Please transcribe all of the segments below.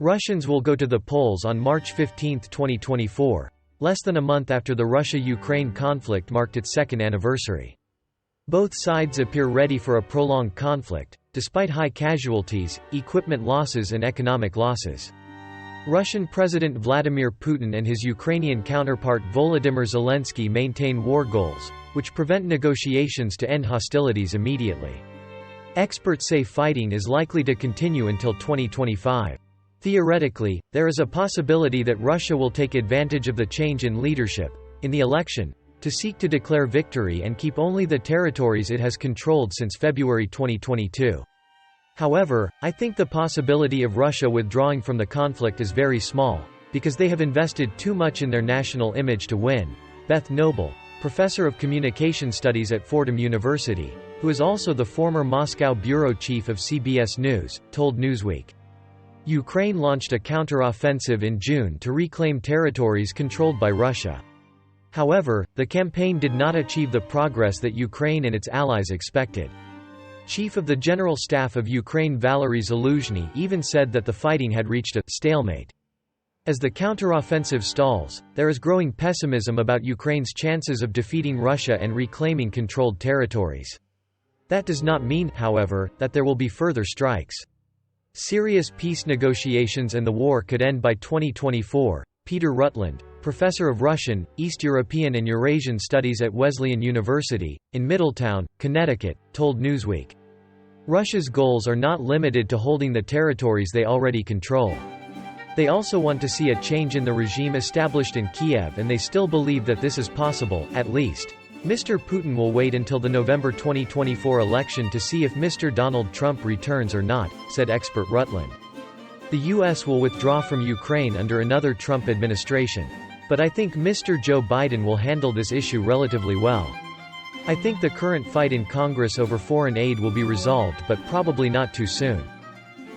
Russians will go to the polls on March 15, 2024, less than a month after the Russia-Ukraine conflict marked its second anniversary. Both sides appear ready for a prolonged conflict, despite high casualties, equipment losses and economic losses. Russian President Vladimir Putin and his Ukrainian counterpart Volodymyr Zelensky maintain war goals, which prevent negotiations to end hostilities immediately. Experts say fighting is likely to continue until 2025. Theoretically, there is a possibility that Russia will take advantage of the change in leadership, in the election, to seek to declare victory and keep only the territories it has controlled since February 2022. However, I think the possibility of Russia withdrawing from the conflict is very small, because they have invested too much in their national image to win. Beth Noble, professor of communication studies at Fordham University, who is also the former Moscow bureau chief of CBS News, told Newsweek. Ukraine launched a counter-offensive in June to reclaim territories controlled by Russia. However, the campaign did not achieve the progress that Ukraine and its allies expected. Chief of the General Staff of Ukraine Valery Zaluzhny even said that the fighting had reached a stalemate. As the counter-offensive stalls, there is growing pessimism about Ukraine's chances of defeating Russia and reclaiming controlled territories. That does not mean, however, that there will be further strikes. Serious peace negotiations and the war could end by 2024, Peter Rutland, professor of Russian, East European and Eurasian Studies at Wesleyan University, in Middletown, Connecticut, told Newsweek. Russia's goals are not limited to holding the territories they already control. They also want to see a change in the regime established in Kiev, and they still believe that this is possible, at least. Mr. Putin will wait until the November 2024 election to see if Mr. Donald Trump returns or not, said expert Rutland. The U.S. will withdraw from Ukraine under another Trump administration. But I think Mr. Joe Biden will handle this issue relatively well. I think the current fight in Congress over foreign aid will be resolved, but probably not too soon.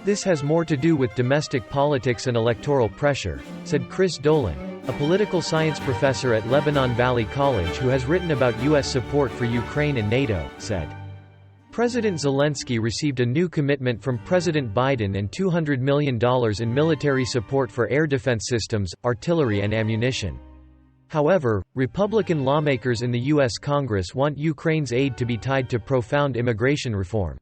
This has more to do with domestic politics and electoral pressure, said Chris Dolan, a political science professor at Lebanon Valley College who has written about U.S. support for Ukraine and NATO, said. President Zelensky received a new commitment from President Biden and $200 million in military support for air defense systems, artillery and ammunition. However, Republican lawmakers in the U.S. Congress want Ukraine's aid to be tied to profound immigration reform.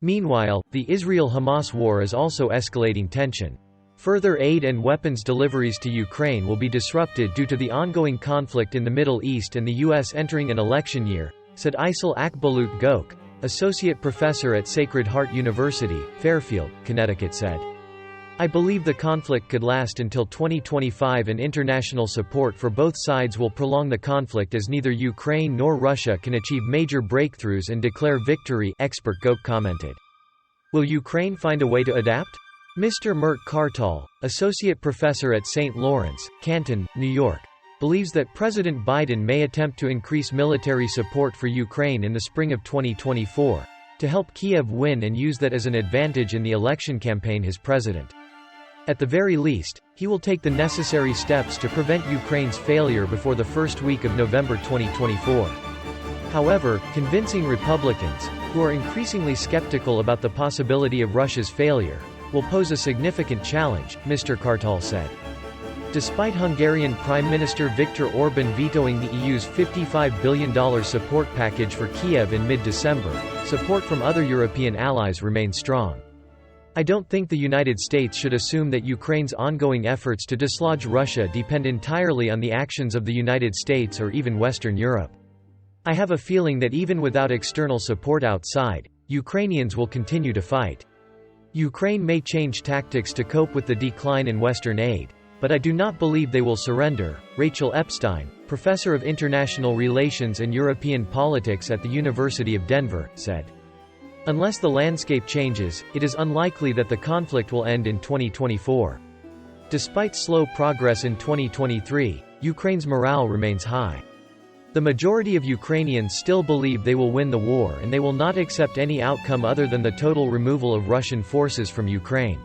Meanwhile, the Israel-Hamas war is also escalating tension. Further aid and weapons deliveries to Ukraine will be disrupted due to the ongoing conflict in the Middle East and the U.S. entering an election year, said Aysel Akbulut Gok, associate professor at Sacred Heart University, Fairfield, Connecticut said. I believe the conflict could last until 2025 and international support for both sides will prolong the conflict as neither Ukraine nor Russia can achieve major breakthroughs and declare victory, expert Gok commented. Will Ukraine find a way to adapt? Mr. Mert Kartal, associate professor at St. Lawrence, Canton, New York, believes that President Biden may attempt to increase military support for Ukraine in the spring of 2024, to help Kiev win and use that as an advantage in the election campaign as president. At the very least, he will take the necessary steps to prevent Ukraine's failure before the first week of November 2024. However, convincing Republicans, who are increasingly skeptical about the possibility of Russia's failure, will pose a significant challenge, Mr. Kartal said. Despite Hungarian Prime Minister Viktor Orban vetoing the EU's $55 billion support package for Kiev in mid-December, support from other European allies remains strong. I don't think the United States should assume that Ukraine's ongoing efforts to dislodge Russia depend entirely on the actions of the United States or even Western Europe. I have a feeling that even without external support outside, Ukrainians will continue to fight. Ukraine may change tactics to cope with the decline in Western aid, but I do not believe they will surrender, Rachel Epstein, professor of international relations and European politics at the University of Denver, said. Unless the landscape changes, it is unlikely that the conflict will end in 2024. Despite slow progress in 2023, Ukraine's morale remains high. The majority of Ukrainians still believe they will win the war and they will not accept any outcome other than the total removal of Russian forces from Ukraine.